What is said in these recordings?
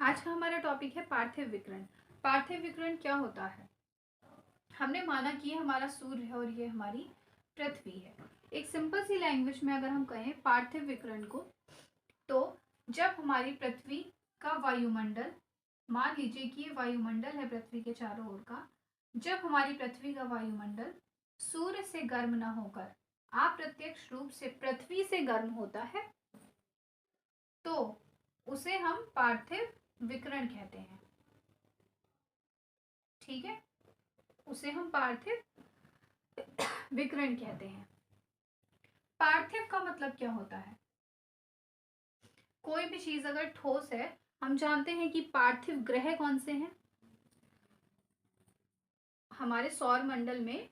आज का हमारा टॉपिक है पार्थिव विकिरण। पार्थिव विकिरण क्या होता है? हमने माना कि ये हमारा सूर्य है और ये हमारी पृथ्वी है। एक सिंपल सी लैंग्वेज में अगर हम कहें पार्थिव विकिरण को, तो जब हमारी पृथ्वी का वायुमंडल, मान लीजिए कि ये वायुमंडल है पृथ्वी के चारों ओर का, जब हमारी पृथ्वी का वायुमंडल सूर्य से गर्म न होकर अप्रत्यक्ष रूप से पृथ्वी से गर्म होता है, तो उसे हम पार्थिव विकिरण कहते हैं। ठीक है, उसे हम पार्थिव विकिरण कहते हैं। पार्थिव का मतलब क्या होता है? कोई भी चीज अगर ठोस है, हम जानते हैं कि पार्थिव ग्रह कौन से हैं। हमारे सौर मंडल में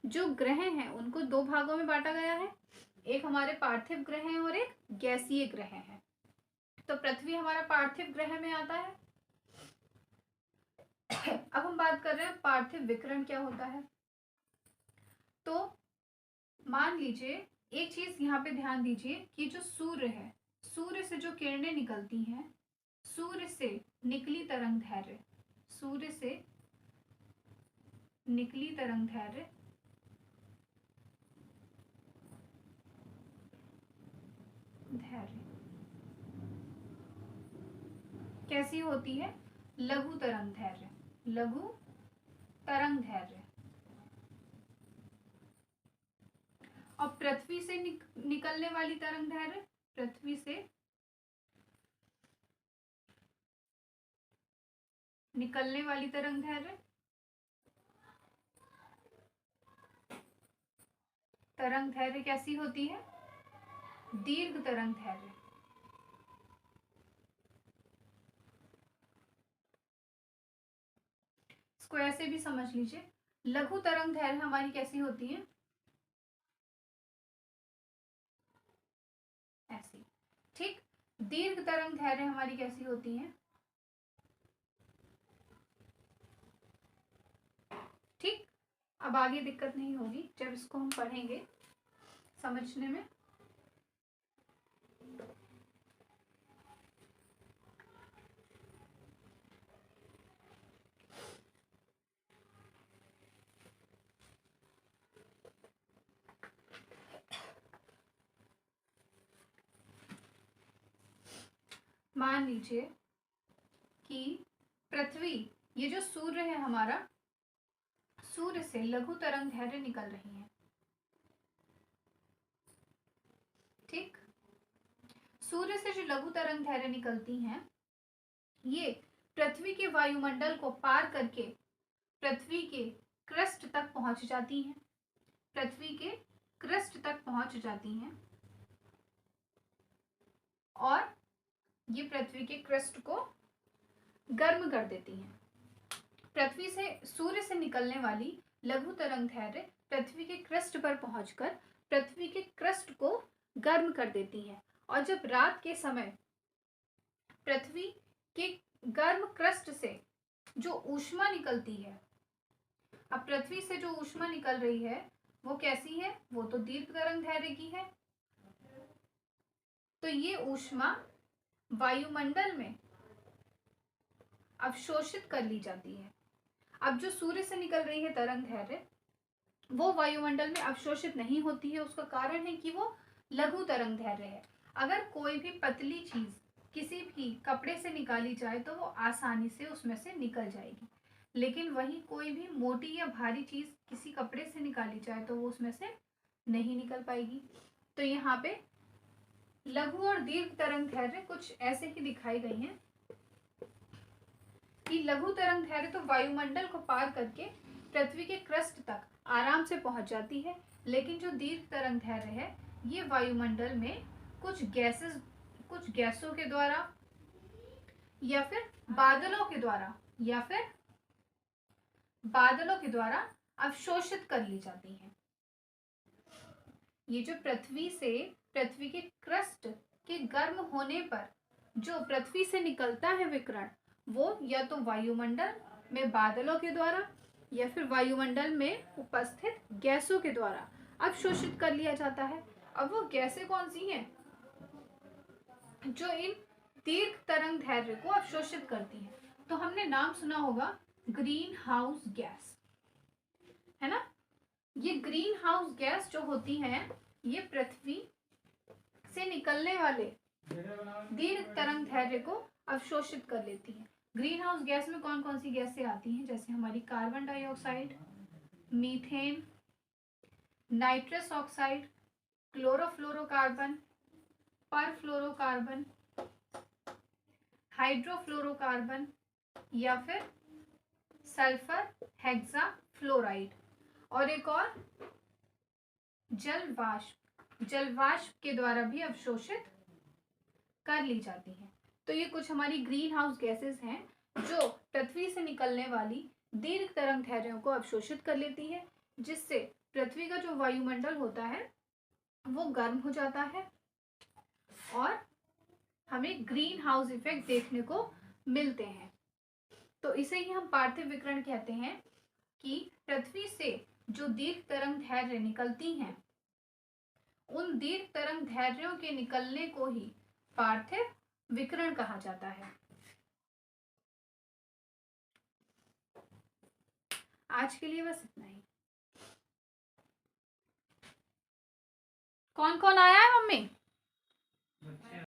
जो ग्रह हैं उनको दो भागों में बांटा गया है, एक हमारे पार्थिव ग्रह हैं और एक गैसीय ग्रह हैं। तो पृथ्वी हमारा पार्थिव ग्रह में आता है। अब हम बात कर रहे हैं पार्थिव विकिरण क्या होता है। तो मान लीजिए, एक चीज यहाँ पे ध्यान दीजिए कि जो सूर्य है, सूर्य से जो किरणें निकलती हैं, सूर्य से निकली तरंग दैर्घ्य, सूर्य से निकली तरंग दैर्घ्य कैसी होती है? लघु तरंग दैर्घ्य, लघु तरंग दैर्घ्य। और पृथ्वी से निकलने वाली तरंग दैर्घ्य, पृथ्वी से निकलने वाली तरंग दैर्घ्य, तरंग दैर्घ्य कैसी होती है? दीर्घ तरंग दैर्घ्य। इसको ऐसे भी समझ लीजिए, लघु तरंग दैर्घ्य हमारी कैसी होती है? ऐसी। ठीक, दीर्घ तरंग दैर्घ्य हमारी कैसी होती है? ठीक, अब आगे दिक्कत नहीं होगी जब इसको हम पढ़ेंगे समझने में। मान लीजिए कि पृथ्वी, ये जो सूर्य है हमारा, सूर्य से लघु तरंग दैर्घ्य निकल रही है। ठीक, सूर्य से जो लघु तरंग दैर्घ्य निकलती हैं, ये पृथ्वी के वायुमंडल को पार करके पृथ्वी के क्रस्ट तक पहुंच जाती हैं, पृथ्वी के क्रस्ट तक पहुंच जाती हैं और ये पृथ्वी के क्रस्ट को गर्म कर देती हैं। पृथ्वी से, सूर्य से निकलने वाली लघु तरंग दैर्घ्य पृथ्वी के क्रस्ट पर पहुंचकर पृथ्वी के क्रस्ट को गर्म कर देती हैं। और जब रात के समय पृथ्वी के गर्म क्रस्ट से जो ऊष्मा निकलती है, अब पृथ्वी से जो ऊष्मा निकल रही है वो कैसी है? वो तो दीर्घ तरंग दैर्घ्य की है। तो ये ऊष्मा वायुमंडल में अवशोषित कर ली जाती है। अब जो सूर्य से निकल रही है तरंग दैर्घ्य, वो वायुमंडल में अवशोषित नहीं होती है। उसका कारण है कि वो लघु तरंग दैर्घ्य है। अगर कोई भी पतली चीज किसी भी कपड़े से निकाली जाए तो वो आसानी से उसमें से निकल जाएगी, लेकिन वही कोई भी मोटी या भारी चीज किसी कपड़े से निकाली जाए तो वो उसमें से नहीं निकल पाएगी। तो यहाँ पे लघु और दीर्घ तरंग दैर्घ्य कुछ ऐसे ही दिखाई गई हैं कि लघु तरंग दैर्घ्य तो वायुमंडल को पार करके पृथ्वी के क्रस्ट तक आराम से पहुंच जाती है, लेकिन जो दीर्घ तरंग दैर्घ्य है ये वायुमंडल में कुछ गैसों के द्वारा या फिर बादलों के द्वारा अवशोषित कर ली जाती हैं। ये जो पृथ्वी के क्रस्ट के गर्म होने पर जो पृथ्वी से निकलता है विकिरण, वो या तो वायुमंडल में बादलों के द्वारा या फिर वायुमंडल में उपस्थित गैसों के द्वारा अवशोषित कर लिया जाता है। अब वो गैसें कौन सी हैं? जो इन दीर्घ तरंग दैर्ध्य को अवशोषित करती हैं। तो हमने नाम सुना होगा ग्रीन हाउस गैस, है ना। ये ग्रीन हाउस गैस जो होती है ये पृथ्वी से निकलने वाले दीर्घ तरंग दैर्ध्य को अवशोषित कर लेती है। ग्रीन हाउस गैस में कौन कौन सी गैसें आती हैं, जैसे हमारी carbon dioxide, methane, nitrous oxide, chlorofluorocarbon, perfluorocarbon, hydrofluorocarbon या फिर सल्फर हेक्साफ्लोराइड, और एक और जलवाष्प के द्वारा भी अवशोषित कर ली जाती है। तो ये कुछ हमारी ग्रीन हाउस गैसेस हैं जो पृथ्वी से निकलने वाली दीर्घ तरंग दैर्ध्यों को अवशोषित कर लेती है, जिससे पृथ्वी का जो वायुमंडल होता है वो गर्म हो जाता है और हमें ग्रीन हाउस इफेक्ट देखने को मिलते हैं। तो इसे ही हम पार्थिव विकिरण कहते हैं कि पृथ्वी से जो दीर्घ तरंग दैर्ध्य निकलती हैं उन दीर्घ तरंग दैर्ध्यों के निकलने को ही पार्थिव विकिरण कहा जाता है। आज के लिए बस इतना ही। कौन कौन आया है मम्मी?